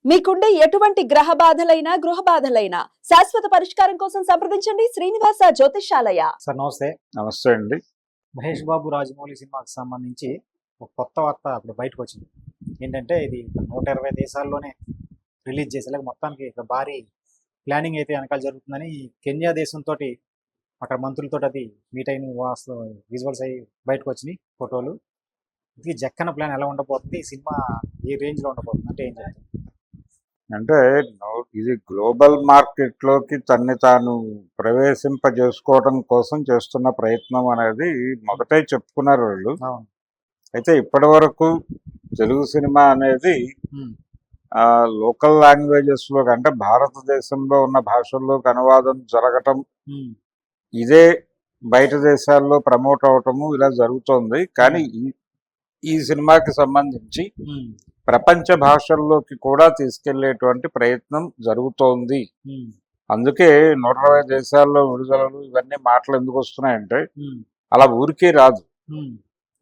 మీకుండే ఎటువంటి గ్రహ బాధలైనా గృహ బాధలైనా శాశ్వత పరిష్కారం కోసం సంప్రదించండి శ్రీనివాస జ్యోతిషాలయ. సార్ నమస్తే. నమస్తే అండి. మహేష్ బాబు రాజమౌళి సినిమాకి సంబంధించి ఒక కొత్త వార్త అప్పుడు బయటకు వచ్చింది. ఏంటంటే ఇది 120 దేశాల్లోనే రిలీజ్ చేసేలాగా మొత్తానికి ఇక భారీ ప్లానింగ్ అయితే వెనకాల జరుగుతుందని కెన్యా దేశంతో అక్కడ మంత్రులతో అది మీట్ అయిన విజువల్స్ అయ్యి బయటకు వచ్చినాయి ఫోటోలు. ఇది జక్కన ప్లాన్ ఎలా ఉండబోతుంది, ఈ సినిమా ఏ రేంజ్లో ఉండబోతుంది అంటే ఏం చెప్తారు? అంటే ఇది గ్లోబల్ మార్కెట్లోకి తన్ని తాను ప్రవేశింపజేసుకోవడం కోసం చేస్తున్న ప్రయత్నం అనేది మొదటే చెప్పుకున్నారు వాళ్ళు. అవును. అయితే ఇప్పటి వరకు తెలుగు సినిమా అనేది ఉమ్, లోకల్ లాంగ్వేజెస్లో అంటే భారతదేశంలో ఉన్న భాషల్లోకి అనువాదం జరగటం, ఉమ్, ఇదే బయట దేశాల్లో ప్రమోట్ అవటము ఇలా జరుగుతోంది. కానీ ఈ సినిమాకి సంబంధించి ఉమ్, ప్రపంచ భాషల్లోకి కూడా తీసుకెళ్లేటువంటి ప్రయత్నం జరుగుతోంది. ఉమ్, అందుకే 120 దేశాల్లో విడుదలలు ఇవన్నీ మాటలు ఎందుకు వస్తున్నాయంటే ఉమ్, అలా ఊరికే రాదు. ఉమ్,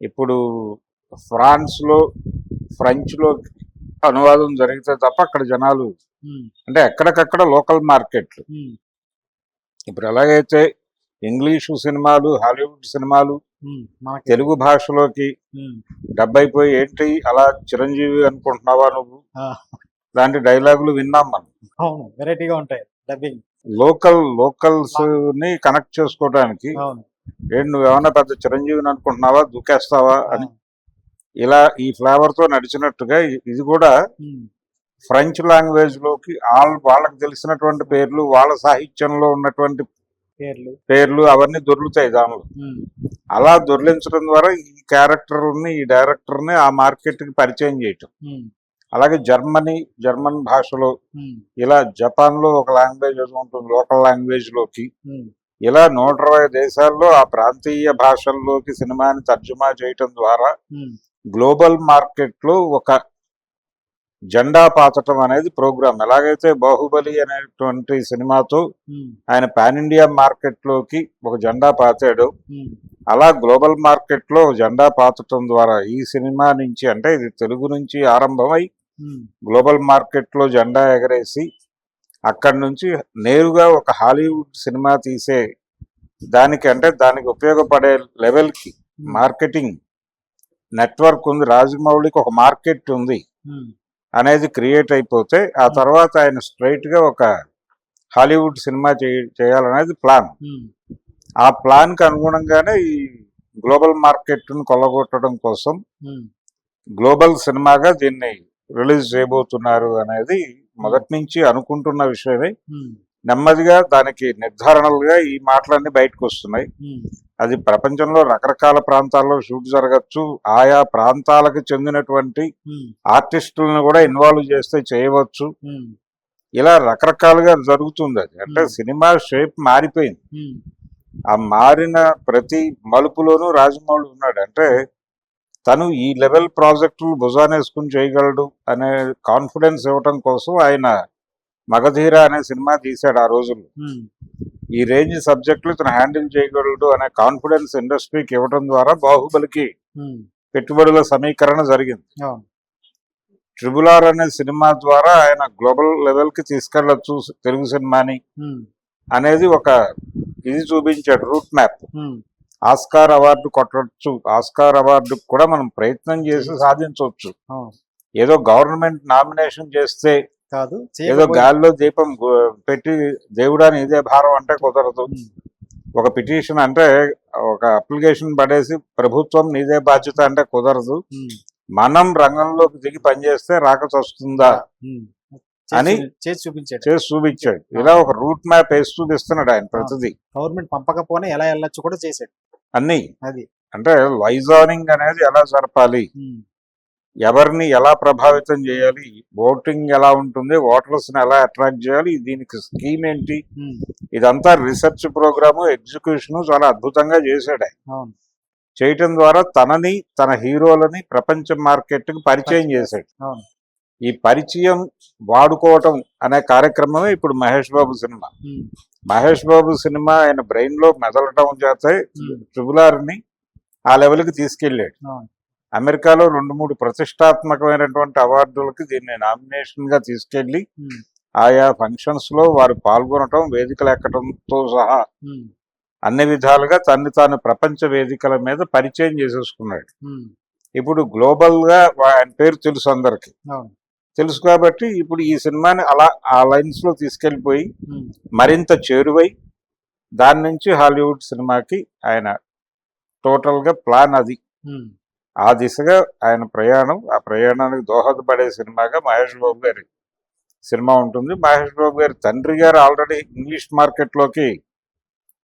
ఇప్పుడు ఫ్రాన్స్లో ఫ్రెంచ్లో అనువాదం జరిగితే తప్ప అక్కడ జనాలు ఉమ్, అంటే ఎక్కడికక్కడ లోకల్ మార్కెట్లు. ఉమ్, ఇప్పుడు ఎలాగైతే ఇంగ్లీషు సినిమాలు హాలీవుడ్ సినిమాలు ఉమ్, మనకి తెలుగు భాషలోకి ఉమ్, డబ్ అయిపోయి ఏంటి అలా చిరంజీవి అనుకుంటున్నావా నువ్వు ఆ, లాంటి డైలాగులు విన్నాం మనం. అవును, వెరైటీగా ఉంటాయి డబ్బింగ్. లోకల్స్ ని కనెక్ట్ చేసుకోవడానికి అవును. ఏంటి నువ్వేమన్నా పెద్ద చిరంజీవిని అనుకుంటున్నావా దూకేస్తావా అని ఇలా ఈ ఫ్లేవర్ తో నడిచినట్టుగా ఇది కూడా ఉమ్, ఫ్రెంచ్ లాంగ్వేజ్ లోకి వాళ్ళకి తెలిసినటువంటి పేర్లు, వాళ్ళ సాహిత్యంలో ఉన్నటువంటి పేర్లు అవన్నీ దొర్లుతాయి దానిలో. ఉమ్, అలా దొర్లించడం ద్వారా ఈ క్యారెక్టర్ని ఈ డైరెక్టర్ని ఆ మార్కెట్ కి పరిచయం చేయటం. ఉమ్, అలాగే జర్మన్ భాషలో, ఉమ్, ఇలా జపాన్ లో ఒక లాంగ్వేజ్ ఉంటుంది లోకల్ లాంగ్వేజ్ లోకి, ఉమ్, ఇలా 120 దేశాల్లో ఆ ప్రాంతీయ భాషల్లోకి సినిమాని తర్జుమా చేయటం ద్వారా ఉమ్, గ్లోబల్ మార్కెట్ లో ఒక జెండా పాతటం అనేది ప్రోగ్రామ్. ఎలాగైతే బాహుబలి అనేటువంటి సినిమాతో ఉమ్, ఆయన పాన్ ఇండియా మార్కెట్ లోకి ఒక జెండా పాతాడు, ఉమ్, అలా గ్లోబల్ మార్కెట్ లో జెండా పాతటం ద్వారా ఈ సినిమా నుంచి అంటే ఇది తెలుగు నుంచి ఆరంభమై ఉమ్, గ్లోబల్ మార్కెట్ లో జెండా ఎగరేసి అక్కడి నుంచి నేరుగా ఒక హాలీవుడ్ సినిమా తీసే దానికి అంటే దానికి ఉపయోగపడే లెవెల్కి మార్కెటింగ్ నెట్వర్క్ ఉంది, రాజమౌళికి ఒక మార్కెట్ ఉంది ఉమ్, అనేది క్రియేట్ అయిపోతే ఆ తర్వాత ఆయన స్ట్రైట్ గా ఒక హాలీవుడ్ సినిమా చేయాలనేది ప్లాన్. ఉమ్, ఆ ప్లాన్ కి అనుగుణంగానే ఈ గ్లోబల్ మార్కెట్ ను కొల్లగొట్టడం కోసం ఉమ్, గ్లోబల్ సినిమాగా దీన్ని రిలీజ్ చేయబోతున్నారు అనేది మొదటి నుంచి అనుకుంటున్న విషయమే. ఉమ్, నెమ్మదిగా దానికి నిర్ధారణలుగా ఈ మాటలన్నీ బయటకు వస్తున్నాయి. ఉమ్, అది ప్రపంచంలో రకరకాల ప్రాంతాల్లో షూట్ జరగచ్చు, ఆయా ప్రాంతాలకు చెందినటువంటి ఉమ్, ఆర్టిస్టులను కూడా ఇన్వాల్వ్ చేస్తే చేయవచ్చు, ఉమ్, ఇలా రకరకాలుగా జరుగుతుంది. అది అంటే సినిమా షేప్ మారిపోయింది. ఉమ్, ఆ మారిన ప్రతి మలుపులోనూ రాజమౌళి ఉన్నాడు. అంటే తను ఈ లెవెల్ ప్రాజెక్టులు భుజానేసుకుని చేయగలడు అనే కాన్ఫిడెన్స్ ఇవ్వటం కోసం ఆయన మగధీర అనే సినిమా తీశాడు ఆ రోజుల్లో. ఉమ్, ఈ రేంజ్ సబ్జెక్టులు తను హ్యాండిల్ చేయగలడు అనే కాన్ఫిడెన్స్ ఇండస్ట్రీకి ఇవ్వడం ద్వారా బాహుబలికి ఉమ్, పెట్టుబడుల సమీకరణ జరిగింది. అవును. ట్రిబుల్ ఆర్ అనే సినిమా ద్వారా ఆయన గ్లోబల్ లెవెల్ కి తీసుకెళ్లొచ్చు తెలుగు సినిమాని ఉమ్, అనేది ఒక ఇది చూపించాడు, రూట్ మ్యాప్. ఉమ్, ఆస్కార్ అవార్డు కొట్టచ్చు, ఆస్కార్ అవార్డు కూడా మనం ప్రయత్నం చేసి సాధించవచ్చు. అవును. ఏదో గవర్నమెంట్ నామినేషన్ చేస్తే కాదు ఏదో గాల్లో దీపం పెట్టి దేవుడాని ఇదే భారం అంటే కుదరదు. ఉమ్, ఒక పిటిషన్ అంటే ఒక అప్లికేషన్ పడేసి ప్రభుత్వం నీదే బాధ్యత అంటే కుదరదు. ఉమ్, మనం రంగంలోకి దిగి పనిచేస్తే రాకసి వస్తుందా ఉమ్, అని చేసి చూపించాడు. చేసి చూపించాడు. ఇలా ఒక రూట్ మ్యాప్ వేసి చూపిస్తున్నాడు ఆయన ప్రతిదీ. గవర్నమెంట్ పంపకపోయినా ఎలా వెళ్ళొచ్చు కూడా చేశాడు. అన్ని అది అంటే లైజానింగ్ అనేది ఎలా జరపాలి, ఉమ్, ఎవరిని ఎలా ప్రభావితం చేయాలి, ఓటింగ్ ఎలా ఉంటుంది, ఓటర్స్ ని ఎలా అట్రాక్ట్ చేయాలి, దీనికి స్కీమ్ ఏంటి, ఉమ్, ఇదంతా రీసెర్చ్ ప్రోగ్రాము ఎగ్జిక్యూషన్ చాలా అద్భుతంగా చేశాడు ఆయన. అవును. చేయటం ద్వారా తనని తన హీరోలని ప్రపంచ మార్కెట్ కి పరిచయం చేశాడు. అవును. ఈ పరిచయం వాడుకోవటం అనే కార్యక్రమమే ఇప్పుడు మహేష్ బాబు సినిమా. ఉమ్, మహేష్ బాబు సినిమా ఆయన బ్రెయిన్ లో మెదలటం చేత ఉమ్, ట్రిబుల్ ఆర్ ని ఆ లెవెల్ కి తీసుకెళ్ళాడు. అవును. అమెరికాలో 2-3 ప్రతిష్టాత్మకమైనటువంటి అవార్డులకి దీన్ని నామినేషన్ గా తీసుకెళ్లి ఉమ్, ఆయా ఫంక్షన్స్ లో వారు పాల్గొనటం, వేదికలు ఎక్కడంతో సహా ఉమ్, అన్ని విధాలుగా తాను ప్రపంచ వేదికల మీద పరిచయం చేసేసుకున్నాడు. ఉమ్, ఇప్పుడు గ్లోబల్ గా ఆయన పేరు తెలుసు అందరికి, అవును. తెలుసు కాబట్టి ఇప్పుడు ఈ సినిమాని అలా ఆ లైన్స్ లో తీసుకెళ్లిపోయి ఉమ్, మరింత చేరువై దాని నుంచి హాలీవుడ్ సినిమాకి ఆయన టోటల్ గా ప్లాన్ అది. ఉమ్, ఆ దిశగా ఆయన ప్రయాణం, ఆ ప్రయాణానికి దోహదపడే సినిమాగా మహేష్ బాబు గారి సినిమా ఉంటుంది. మహేష్ బాబు గారి తండ్రి గారు ఆల్రెడీ ఇంగ్లీష్ మార్కెట్ లోకి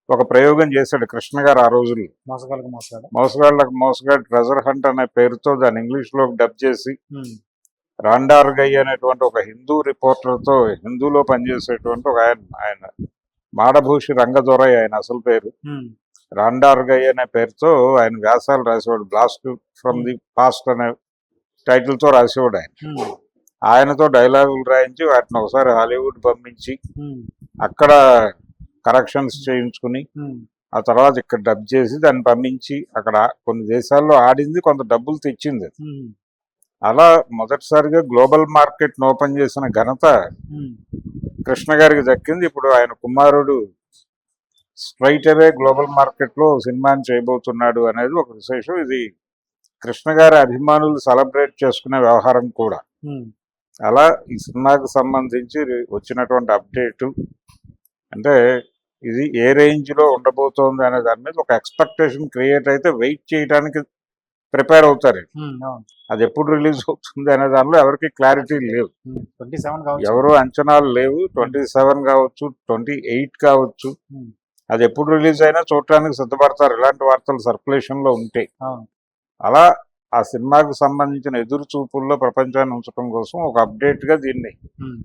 ఒక ప్రయోగం చేశాడు కృష్ణ గారు ఆ రోజుల్లో. మోసగాళ్ళకి మోసగాడు. మోసగాళ్ళకు మోసగాడు ట్రెజర్ హంట్ అనే పేరుతో దాన్ని ఇంగ్లీష్ లో డబ్ చేసి ఉమ్, రాండార్ గై అనేటువంటి ఒక హిందూ రిపోర్టర్తో హిందూలో పనిచేసేటువంటి ఒక ఆయన మాడభూషి రంగదొరై ఆయన అసలు పేరు. ఉమ్, రాండార్ గై అనే పేరుతో ఆయన వ్యాసాలు రాసేవాడు. బ్లాస్ట్ ఫ్రమ్ ది పాస్ట్ అనే టైటిల్ తో రాసేవాడు ఆయన. ఉమ్, ఆయనతో డైలాగులు రాయించి వాటిని ఒకసారి హాలీవుడ్ పంపించి ఉమ్, అక్కడ కరెక్షన్స్ చేయించుకుని ఉమ్, ఆ తర్వాత ఇక్కడ డబ్ చేసి దాన్ని పంపించి అక్కడ కొన్ని దేశాల్లో ఆడింది, కొంత డబ్బులు తెచ్చింది. ఉమ్, అలా మొదటిసారిగా గ్లోబల్ మార్కెట్ ఓపెన్ చేసిన ఘనత ఉమ్, కృష్ణ గారికి దక్కింది. ఇప్పుడు ఆయన కుమారుడు స్ట్రైట్ అవే గ్లోబల్ మార్కెట్ లో సినిమాని చేయబోతున్నాడు అనేది ఒక విశేషం. ఇది కృష్ణ గారి అభిమానులు సెలబ్రేట్ చేసుకునే వ్యవహారం కూడా. ఉమ్, అలా ఈ సినిమాకి సంబంధించి వచ్చినటువంటి అప్డేటు అంటే ఇది ఏ రేంజ్ లో ఉండబోతోంది అనే దాని మీద ఒక ఎక్స్పెక్టేషన్ క్రియేట్ అయితే వెయిట్ చేయడానికి ప్రిపేర్ అవుతారు. ఉమ్, అవును. అది ఎప్పుడు రిలీజ్ అవుతుంది అనే దానిలో ఎవరికి క్లారిటీ లేవు, 27 కావచ్చు. ఎవరు అంచనాలు లేవు. 27 కావచ్చు, 28 కావచ్చు. ఉమ్, అది ఎప్పుడు రిలీజ్ అయినా చూడటానికి సిద్ధపడతారు ఇలాంటి వార్తలు సర్క్యులేషన్ లో ఉంటే. అవును. అలా ఆ సినిమాకు సంబంధించిన ఎదురు చూపుల్లో ప్రపంచాన్ని ఉంచడం కోసం ఒక అప్డేట్ గా దీన్ని ఉమ్.